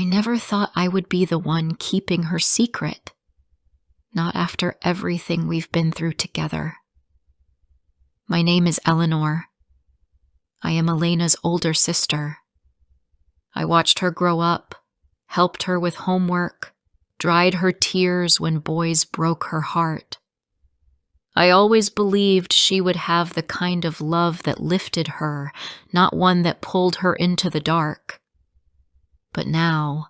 I never thought I would be the one keeping her secret. Not after everything we've been through together. My name is Eleanor. I am Elena's older sister. I watched her grow up, helped her with homework, dried her tears when boys broke her heart. I always believed she would have the kind of love that lifted her, not one that pulled her into the dark. But now,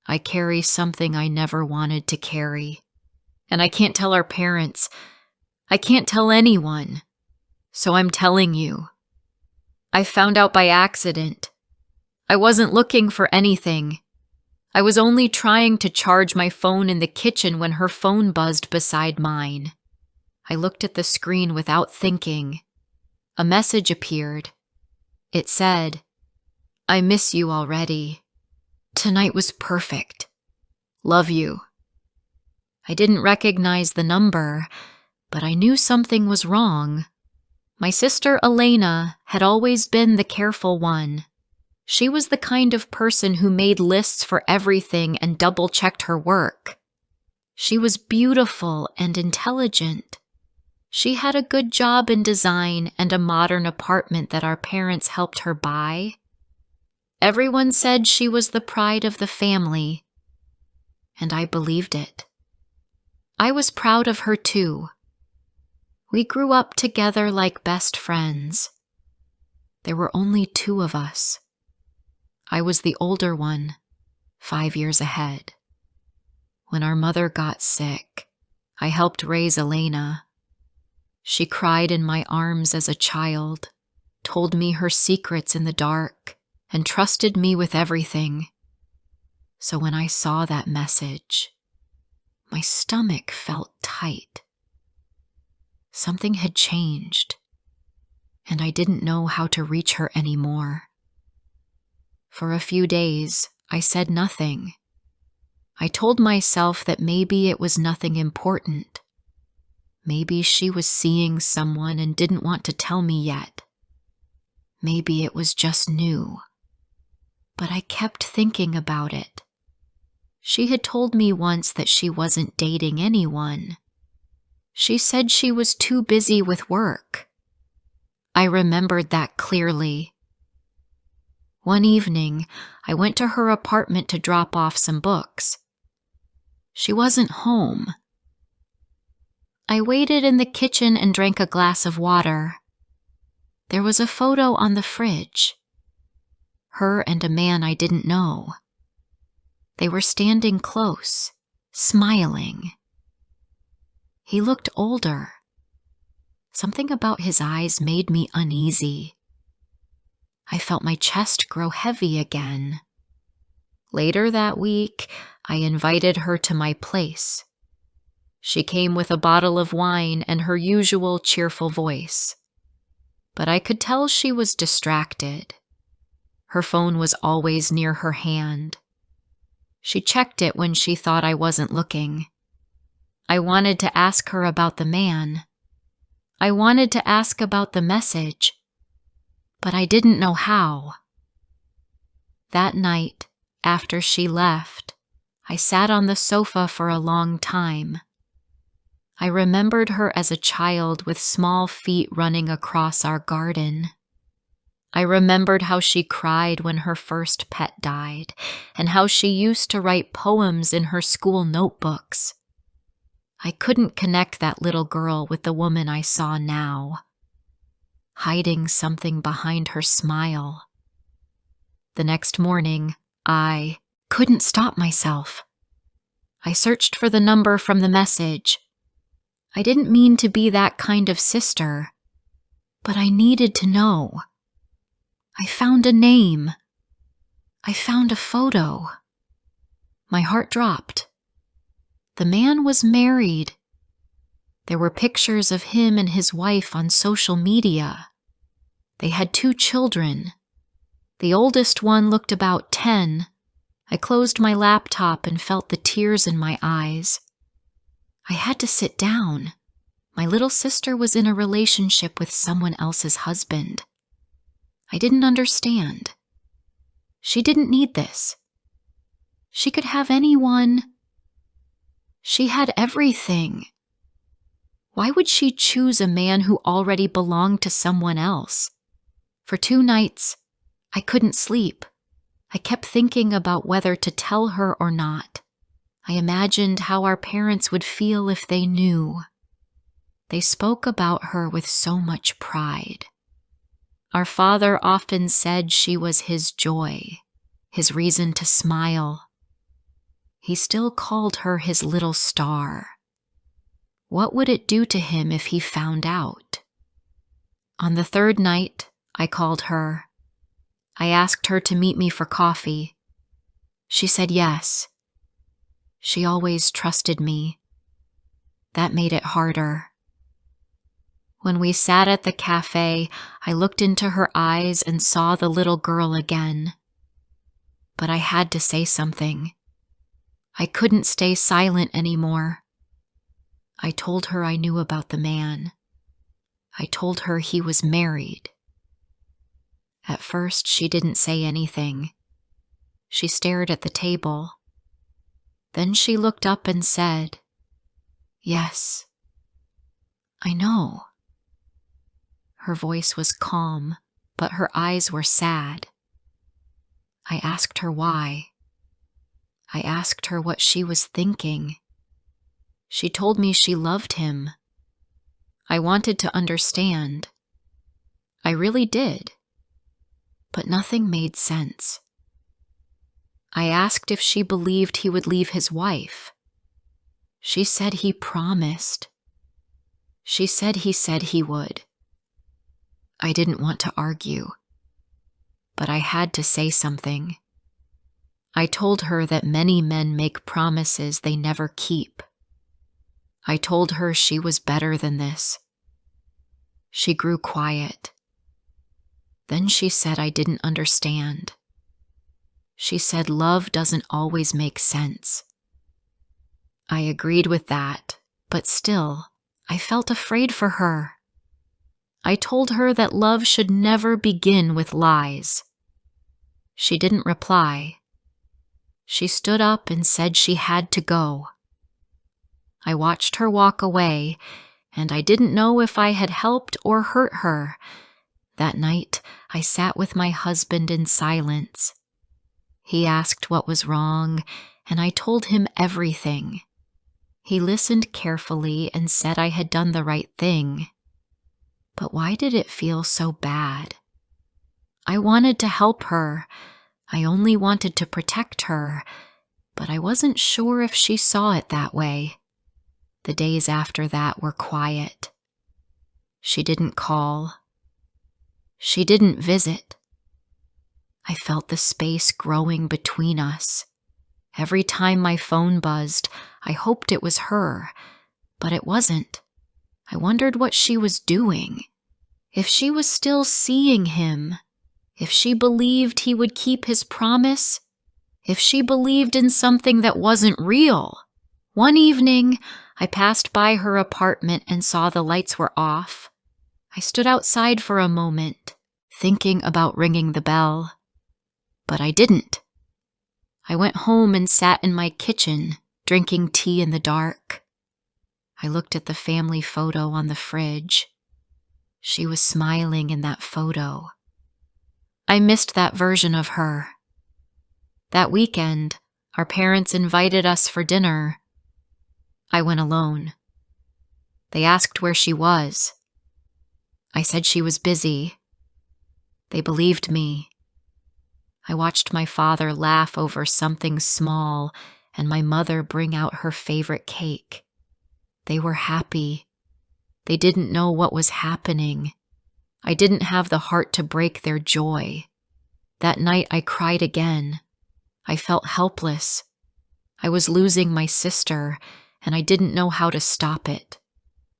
I carry something I never wanted to carry. And I can't tell our parents. I can't tell anyone. So I'm telling you. I found out by accident. I wasn't looking for anything. I was only trying to charge my phone in the kitchen when her phone buzzed beside mine. I looked at the screen without thinking. A message appeared. It said, "I miss you already. Tonight was perfect. Love you." I didn't recognize the number, but I knew something was wrong. My sister Elena had always been the careful one. She was the kind of person who made lists for everything and double-checked her work. She was beautiful and intelligent. She had a good job in design and a modern apartment that our parents helped her buy. Everyone said she was the pride of the family, and I believed it. I was proud of her too. We grew up together like best friends. There were only 2 of us. I was the older one, 5 years ahead. When our mother got sick, I helped raise Elena. She cried in my arms as a child, told me her secrets in the dark, and trusted me with everything. So when I saw that message, my stomach felt tight. Something had changed, and I didn't know how to reach her anymore. For a few days, I said nothing. I told myself that maybe it was nothing important. Maybe she was seeing someone and didn't want to tell me yet. Maybe it was just new. But I kept thinking about it. She had told me once that she wasn't dating anyone. She said she was too busy with work. I remembered that clearly. One evening, I went to her apartment to drop off some books. She wasn't home. I waited in the kitchen and drank a glass of water. There was a photo on the fridge. Her and a man I didn't know. They were standing close, smiling. He looked older. Something about his eyes made me uneasy. I felt my chest grow heavy again. Later that week, I invited her to my place. She came with a bottle of wine and her usual cheerful voice. But I could tell she was distracted. Her phone was always near her hand. She checked it when she thought I wasn't looking. I wanted to ask her about the man. I wanted to ask about the message, but I didn't know how. That night, after she left, I sat on the sofa for a long time. I remembered her as a child with small feet running across our garden. I remembered how she cried when her first pet died, and how she used to write poems in her school notebooks. I couldn't connect that little girl with the woman I saw now, hiding something behind her smile. The next morning, I couldn't stop myself. I searched for the number from the message. I didn't mean to be that kind of sister, but I needed to know. I found a name. I found a photo. My heart dropped. The man was married. There were pictures of him and his wife on social media. They had 2 children. The oldest one looked about 10. I closed my laptop and felt the tears in my eyes. I had to sit down. My little sister was in a relationship with someone else's husband. I didn't understand. She didn't need this. She could have anyone. She had everything. Why would she choose a man who already belonged to someone else? For 2 nights, I couldn't sleep. I kept thinking about whether to tell her or not. I imagined how our parents would feel if they knew. They spoke about her with so much pride. Our father often said she was his joy, his reason to smile. He still called her his little star. What would it do to him if he found out? On the 3rd night, I called her. I asked her to meet me for coffee. She said yes. She always trusted me. That made it harder. When we sat at the cafe, I looked into her eyes and saw the little girl again. But I had to say something. I couldn't stay silent anymore. I told her I knew about the man. I told her he was married. At first, she didn't say anything. She stared at the table. Then she looked up and said, "Yes, I know." Her voice was calm, but her eyes were sad. I asked her why. I asked her what she was thinking. She told me she loved him. I wanted to understand. I really did. But nothing made sense. I asked if she believed he would leave his wife. She said he promised. She said he would. I didn't want to argue, but I had to say something. I told her that many men make promises they never keep. I told her she was better than this. She grew quiet. Then she said I didn't understand. She said love doesn't always make sense. I agreed with that, but still, I felt afraid for her. I told her that love should never begin with lies. She didn't reply. She stood up and said she had to go. I watched her walk away, and I didn't know if I had helped or hurt her. That night, I sat with my husband in silence. He asked what was wrong, and I told him everything. He listened carefully and said I had done the right thing. But why did it feel so bad? I wanted to help her. I only wanted to protect her, but I wasn't sure if she saw it that way. The days after that were quiet. She didn't call. She didn't visit. I felt the space growing between us. Every time my phone buzzed, I hoped it was her, but it wasn't. I wondered what she was doing. If she was still seeing him. If she believed he would keep his promise. If she believed in something that wasn't real. One evening, I passed by her apartment and saw the lights were off. I stood outside for a moment, thinking about ringing the bell. But I didn't. I went home and sat in my kitchen, drinking tea in the dark. I looked at the family photo on the fridge. She was smiling in that photo. I missed that version of her. That weekend, our parents invited us for dinner. I went alone. They asked where she was. I said she was busy. They believed me. I watched my father laugh over something small and my mother bring out her favorite cake. They were happy. They didn't know what was happening. I didn't have the heart to break their joy. That night I cried again. I felt helpless. I was losing my sister, and I didn't know how to stop it.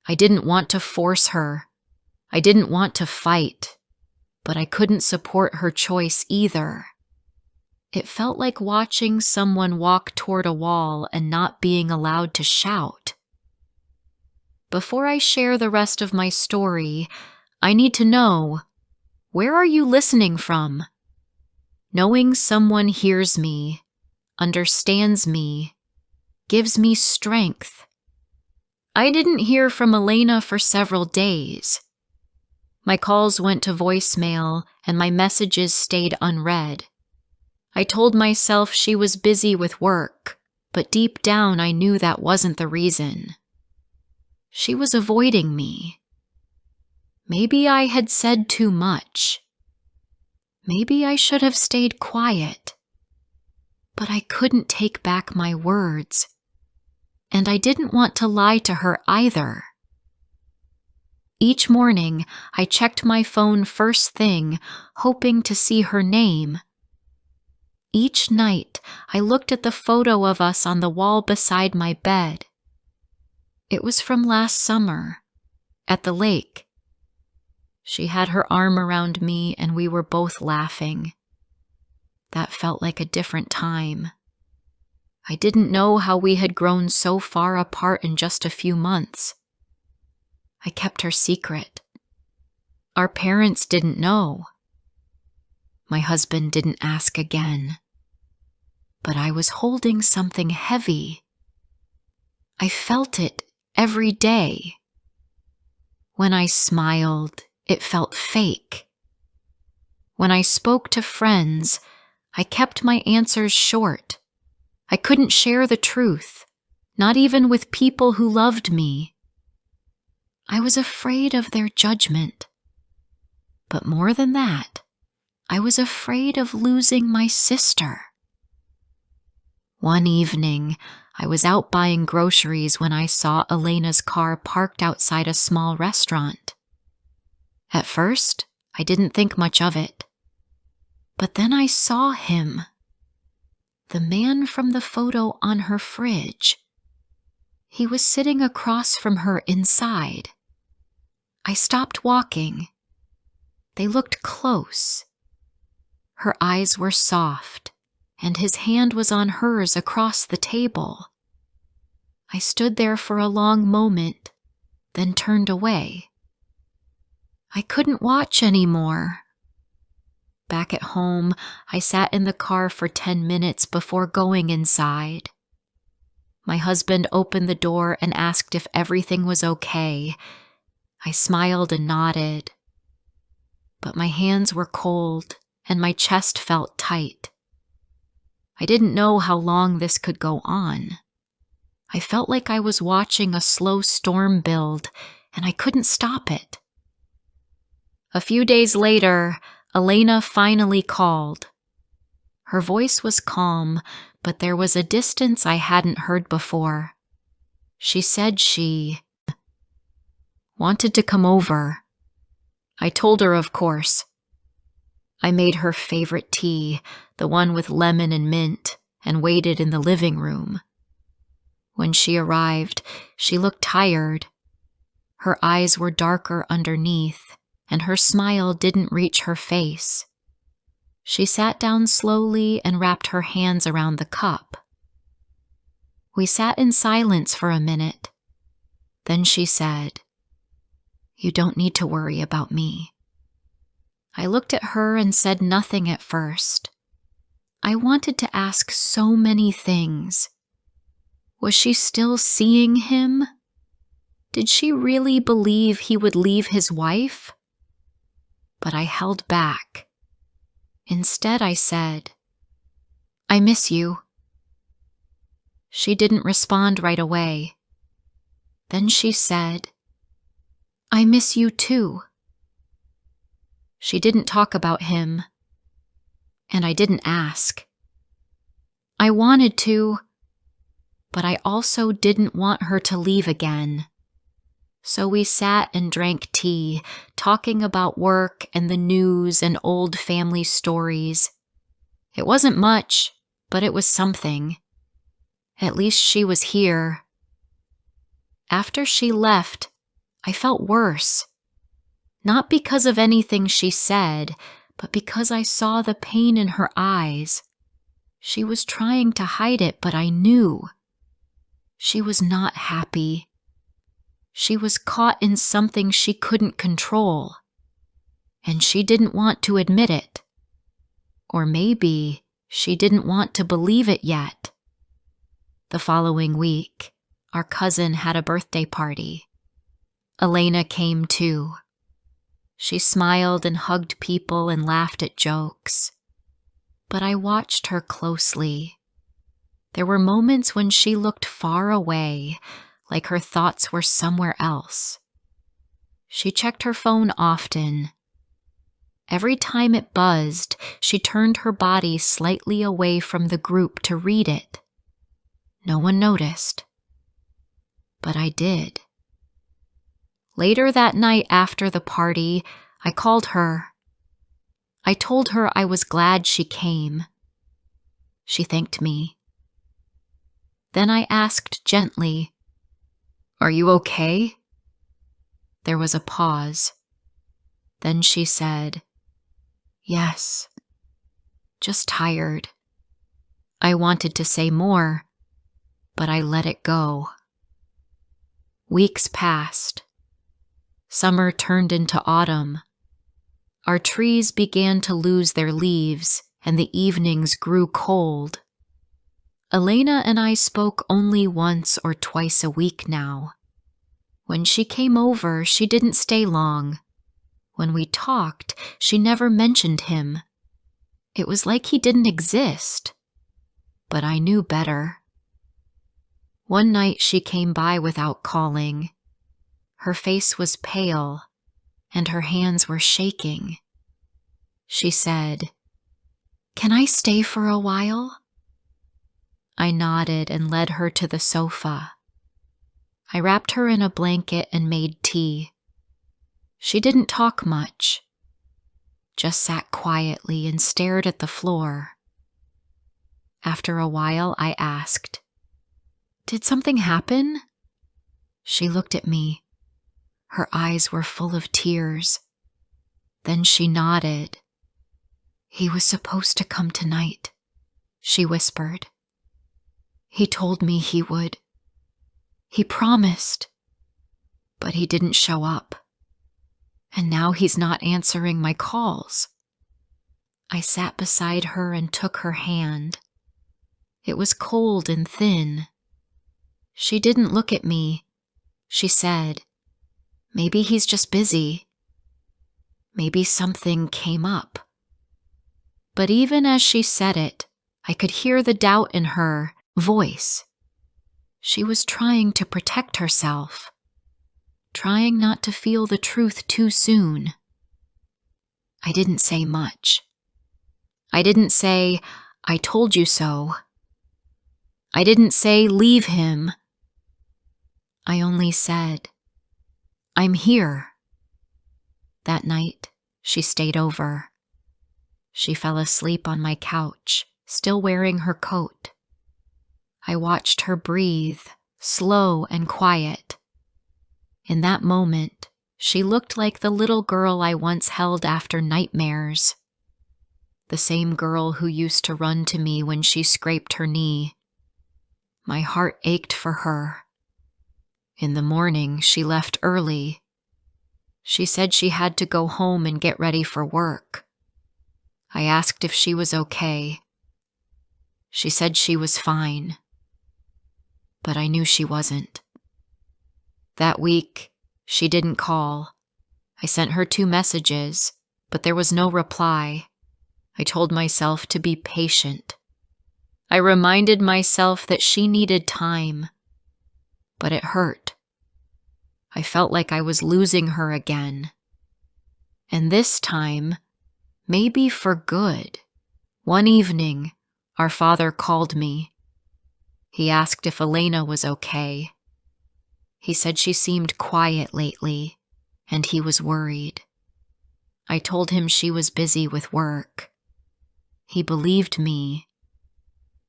I didn't want to force her. I didn't want to fight, but I couldn't support her choice either. It felt like watching someone walk toward a wall and not being allowed to shout. Before I share the rest of my story, I need to know, where are you listening from? Knowing someone hears me, understands me, gives me strength. I didn't hear from Elena for several days. My calls went to voicemail and my messages stayed unread. I told myself she was busy with work, but deep down I knew that wasn't the reason. She was avoiding me. Maybe I had said too much. Maybe I should have stayed quiet. But I couldn't take back my words. And I didn't want to lie to her either. Each morning, I checked my phone first thing, hoping to see her name. Each night, I looked at the photo of us on the wall beside my bed. It was from last summer, at the lake. She had her arm around me and we were both laughing. That felt like a different time. I didn't know how we had grown so far apart in just a few months. I kept her secret. Our parents didn't know. My husband didn't ask again. But I was holding something heavy. I felt it every day. When I smiled, it felt fake. When I spoke to friends, I kept my answers short. I couldn't share the truth, not even with people who loved me. I was afraid of their judgment. But more than that, I was afraid of losing my sister. One evening, I was out buying groceries when I saw Elena's car parked outside a small restaurant. At first, I didn't think much of it. But then I saw him. The man from the photo on her fridge. He was sitting across from her inside. I stopped walking. They looked close. Her eyes were soft, and his hand was on hers across the table. I stood there for a long moment, then turned away. I couldn't watch anymore. Back at home, I sat in the car for 10 minutes before going inside. My husband opened the door and asked if everything was okay. I smiled and nodded. But my hands were cold and my chest felt tight. I didn't know how long this could go on. I felt like I was watching a slow storm build and I couldn't stop it. A few days later, Elena finally called. Her voice was calm, but there was a distance I hadn't heard before. She said she wanted to come over. I told her, of course. I made her favorite tea, the one with lemon and mint, and waited in the living room. When she arrived, she looked tired. Her eyes were darker underneath, and her smile didn't reach her face. She sat down slowly and wrapped her hands around the cup. We sat in silence for a minute. Then she said, "You don't need to worry about me." I looked at her and said nothing at first. I wanted to ask so many things. Was she still seeing him? Did she really believe he would leave his wife? But I held back. Instead, I said, "I miss you." She didn't respond right away. Then she said, "I miss you too." She didn't talk about him, and I didn't ask. I wanted to, but I also didn't want her to leave again. So we sat and drank tea, talking about work and the news and old family stories. It wasn't much, but it was something. At least she was here. After she left, I felt worse. Not because of anything she said, but because I saw the pain in her eyes. She was trying to hide it, but I knew. She was not happy. She was caught in something she couldn't control, and she didn't want to admit it. Or maybe She didn't want to believe it yet. The following week, our cousin had a birthday party. Elena came too. She smiled and hugged people and laughed at jokes. But I watched her closely. There were moments when she looked far away, like her thoughts were somewhere else. She checked her phone often. Every time it buzzed, she turned her body slightly away from the group to read it. No one noticed. But I did. Later that night after the party, I called her. I told her I was glad she came. She thanked me. Then I asked gently, "Are you okay?" There was a pause. Then she said, "Yes, just tired." I wanted to say more, but I let it go. Weeks passed. Summer turned into autumn. Our trees began to lose their leaves, and the evenings grew cold. Elena and I spoke only once or twice a week now. When she came over, she didn't stay long. When we talked, she never mentioned him. It was like he didn't exist. But I knew better. One night she came by without calling. Her face was pale, and her hands were shaking. She said, "Can I stay for a while?" I nodded and led her to the sofa. I wrapped her in a blanket and made tea. She didn't talk much, just sat quietly and stared at the floor. After a while, I asked, "Did something happen?" She looked at me. Her eyes were full of tears. Then she nodded. "He was supposed to come tonight," she whispered. "He told me he would. He promised, but he didn't show up. And now he's not answering my calls." I sat beside her and took her hand. It was cold and thin. She didn't look at me. She said, "Maybe he's just busy. Maybe something came up." But even as she said it, I could hear the doubt in her voice. She was trying to protect herself, trying not to feel the truth too soon. I didn't say much. I didn't say, "I told you so." I didn't say, "Leave him." I only said, "I'm here." That night, she stayed over. She fell asleep on my couch, still wearing her coat. I watched her breathe, slow and quiet. In that moment, she looked like the little girl I once held after nightmares. The same girl who used to run to me when she scraped her knee. My heart ached for her. In the morning, she left early. She said she had to go home and get ready for work. I asked if she was okay. She said she was fine. But I knew she wasn't. That week, she didn't call. I sent her 2 messages, but there was no reply. I told myself to be patient. I reminded myself that she needed time. But it hurt. I felt like I was losing her again. And this time, maybe for good, one evening, our father called me. He asked if Elena was okay. He said she seemed quiet lately, and he was worried. I told him she was busy with work. He believed me,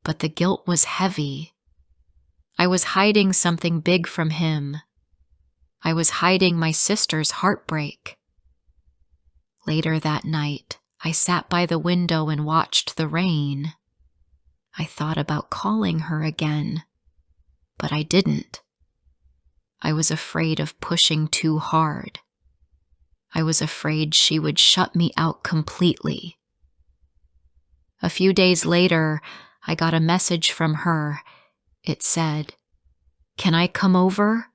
but the guilt was heavy. I was hiding something big from him. I was hiding my sister's heartbreak. Later that night, I sat by the window and watched the rain. I thought about calling her again, but I didn't. I was afraid of pushing too hard. I was afraid she would shut me out completely. A few days later, I got a message from her. It said, "Can I come over?"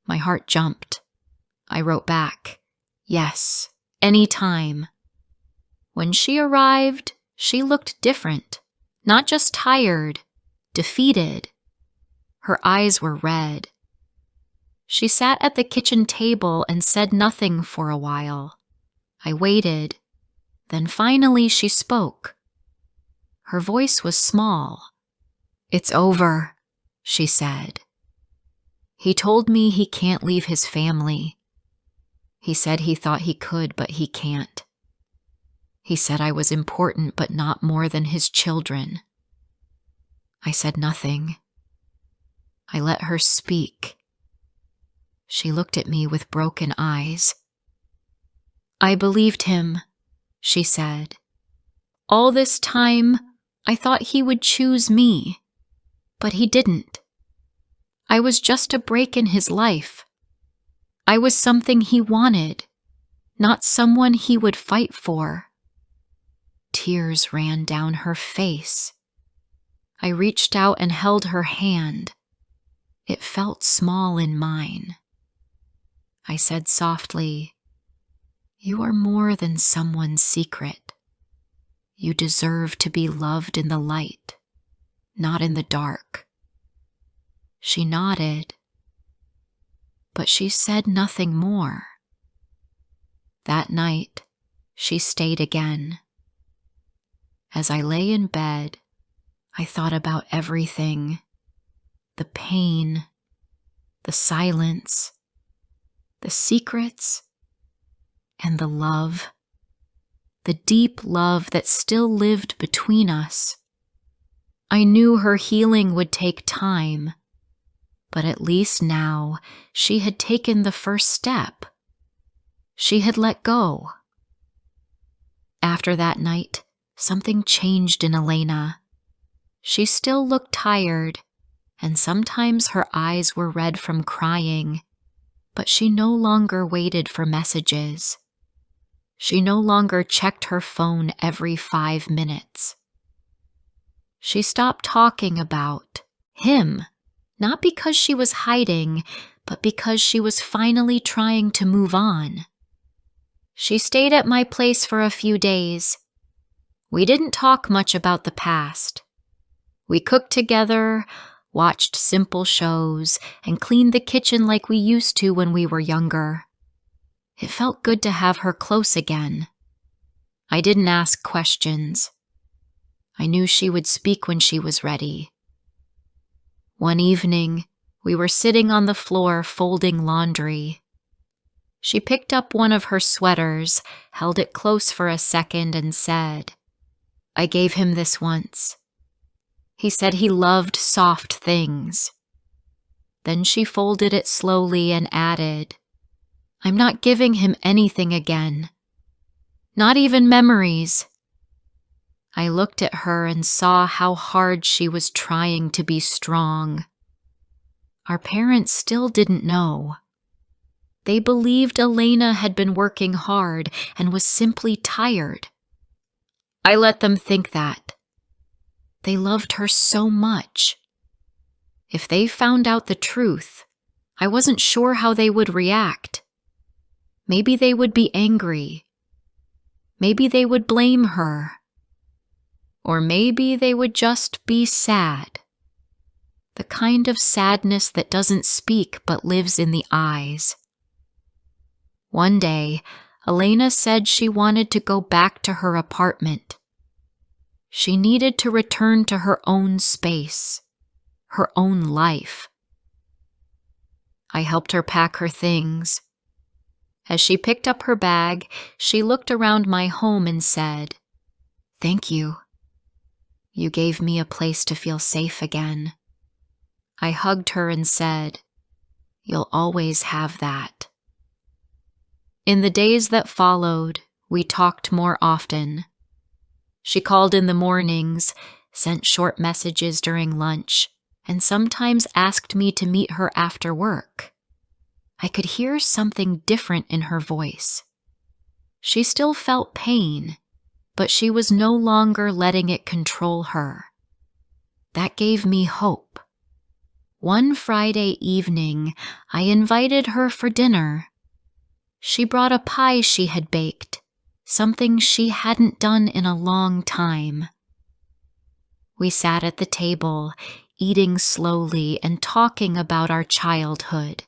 My heart jumped. I wrote back, "Yes, anytime." When she arrived, she looked different, not just tired, defeated. Her eyes were red. She sat at the kitchen table and said nothing for a while. I waited. Then finally she spoke. Her voice was small. "It's over," she said. "He told me he can't leave his family. He said he thought he could, but he can't. He said I was important, but not more than his children." I said nothing. I let her speak. She looked at me with broken eyes. "I believed him," she said. "All this time, I thought he would choose me, but he didn't. I was just a break in his life. I was something he wanted, not someone he would fight for." Tears ran down her face. I reached out and held her hand. It felt small in mine. I said softly, "You are more than someone's secret. You deserve to be loved in the light, not in the dark." She nodded, but she said nothing more. That night, she stayed again. As I lay in bed, I thought about everything: the pain, the silence, the secrets, and the love, the deep love that still lived between us. I knew her healing would take time, but at least now she had taken the first step. She had let go. After that night, something changed in Elena. She still looked tired, and sometimes her eyes were red from crying, but she no longer waited for messages. She no longer checked her phone every 5 minutes. She stopped talking about him, not because she was hiding, but because she was finally trying to move on. She stayed at my place for a few days. We didn't talk much about the past. We cooked together, watched simple shows, and cleaned the kitchen like we used to when we were younger. It felt good to have her close again. I didn't ask questions. I knew she would speak when she was ready. One evening, we were sitting on the floor folding laundry. She picked up one of her sweaters, held it close for a second, and said, "I gave him this once. He said he loved soft things." Then she folded it slowly and added, "I'm not giving him anything again. Not even memories." I looked at her and saw how hard she was trying to be strong. Our parents still didn't know. They believed Elena had been working hard and was simply tired. I let them think that. They loved her so much. If they found out the truth, I wasn't sure how they would react. Maybe they would be angry. Maybe they would blame her. Or maybe they would just be sad. The kind of sadness that doesn't speak but lives in the eyes. One day, Elena said she wanted to go back to her apartment. She needed to return to her own space, her own life. I helped her pack her things. As she picked up her bag, she looked around my home and said, "Thank you. You gave me a place to feel safe again." I hugged her and said, "You'll always have that." In the days that followed, we talked more often. She called in the mornings, sent short messages during lunch, and sometimes asked me to meet her after work. I could hear something different in her voice. She still felt pain, but she was no longer letting it control her. That gave me hope. One Friday evening, I invited her for dinner. She brought a pie she had baked, something she hadn't done in a long time. We sat at the table, eating slowly and talking about our childhood.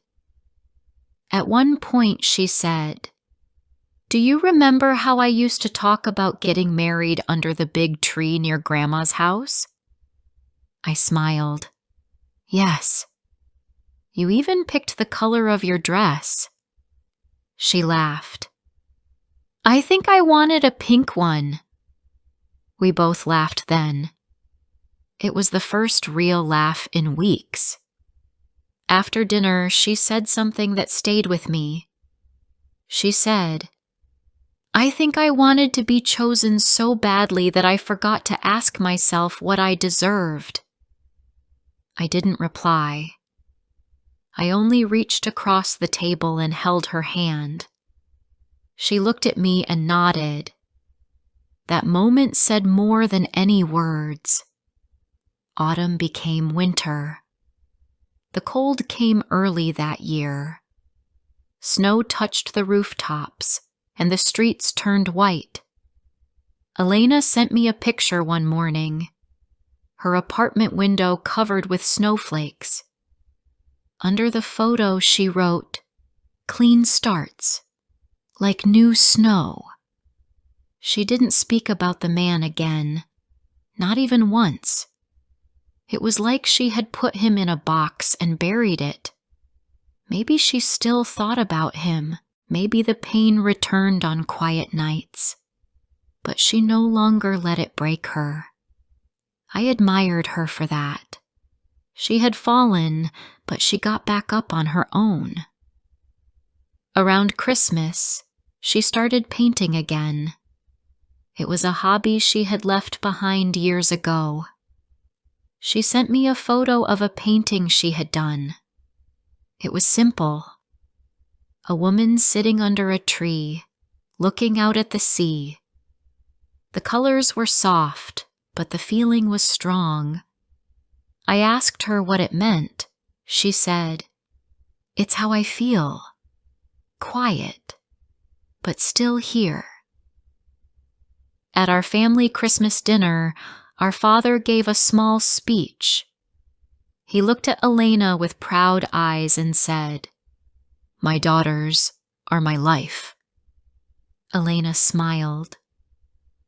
At one point, she said, "Do you remember how I used to talk about getting married under the big tree near Grandma's house?" I smiled. "Yes. You even picked the color of your dress." She laughed. "I think I wanted a pink one." We both laughed then. It was the first real laugh in weeks. After dinner, she said something that stayed with me. She said, "I think I wanted to be chosen so badly that I forgot to ask myself what I deserved." I didn't reply. I only reached across the table and held her hand. She looked at me and nodded. That moment said more than any words. Autumn became winter. The cold came early that year. Snow touched the rooftops, and the streets turned white. Elena sent me a picture one morning. Her apartment window covered with snowflakes. Under the photo, she wrote, "Clean starts, like new snow." She didn't speak about the man again, not even once. It was like she had put him in a box and buried it. Maybe she still thought about him. Maybe the pain returned on quiet nights. But she no longer let it break her. I admired her for that. She had fallen, but she got back up on her own. Around Christmas, she started painting again. It was a hobby she had left behind years ago. She sent me a photo of a painting she had done. It was simple. A woman sitting under a tree, looking out at the sea. The colors were soft, but the feeling was strong. I asked her what it meant. She said, "It's how I feel. Quiet, but still here." At our family Christmas dinner, our father gave a small speech. He looked at Elena with proud eyes and said, "My daughters are my life." Elena smiled.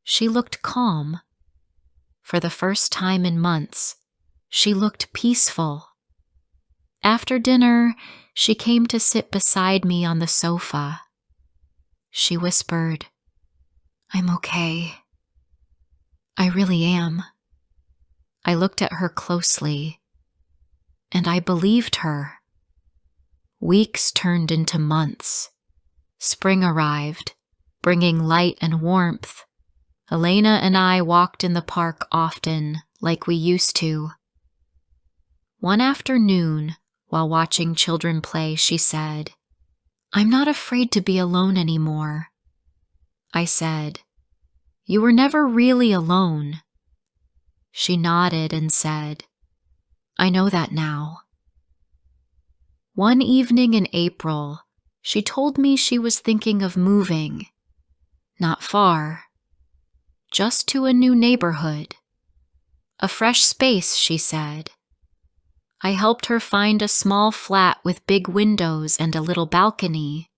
She looked calm. For the first time in months, she looked peaceful. After dinner, she came to sit beside me on the sofa. She whispered, "I'm okay. I really am." I looked at her closely, and I believed her. Weeks turned into months. Spring arrived, bringing light and warmth. Elena and I walked in the park often, like we used to. One afternoon, while watching children play, she said, "I'm not afraid to be alone anymore." I said, "You were never really alone." She nodded and said, "I know that now." One evening in April, she told me she was thinking of moving. Not far, just to a new neighborhood. A fresh space, she said. I helped her find a small flat with big windows and a little balcony.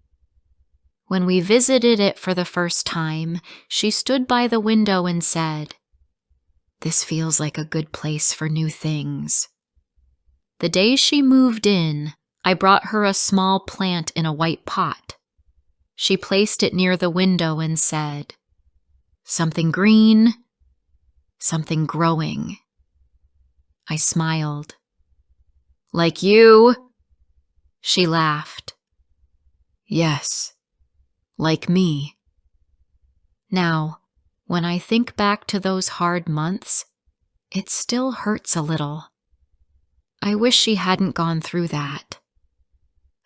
When we visited it for the first time, she stood by the window and said, "This feels like a good place for new things." The day she moved in, I brought her a small plant in a white pot. She placed it near the window and said, "Something green, something growing." I smiled. "Like you?" She laughed. "Yes, like me." Now, when I think back to those hard months, it still hurts a little. I wish she hadn't gone through that.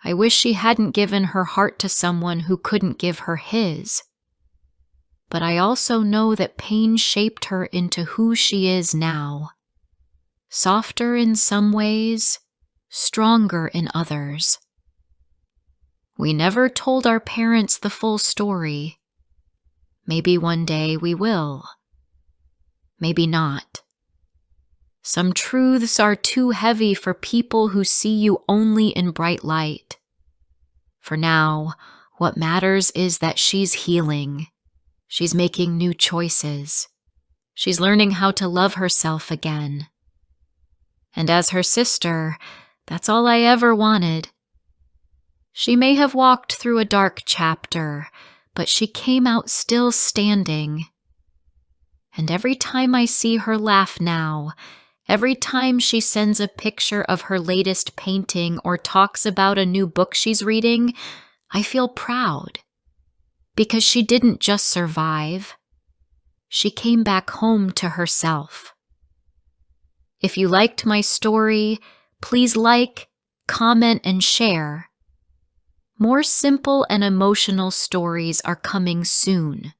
I wish she hadn't given her heart to someone who couldn't give her his. but I also know that pain shaped her into who she is now. Softer in some ways, stronger in others. We never told our parents the full story. Maybe one day we will. Maybe not. Some truths are too heavy for people who see you only in bright light. For now, what matters is that she's healing. She's making new choices. She's learning how to love herself again. And as her sister, that's all I ever wanted. She may have walked through a dark chapter, but she came out still standing. And every time I see her laugh now, every time she sends a picture of her latest painting or talks about a new book she's reading, I feel proud. Because she didn't just survive. She came back home to herself. If you liked my story, please like, comment, and share. More simple and emotional stories are coming soon.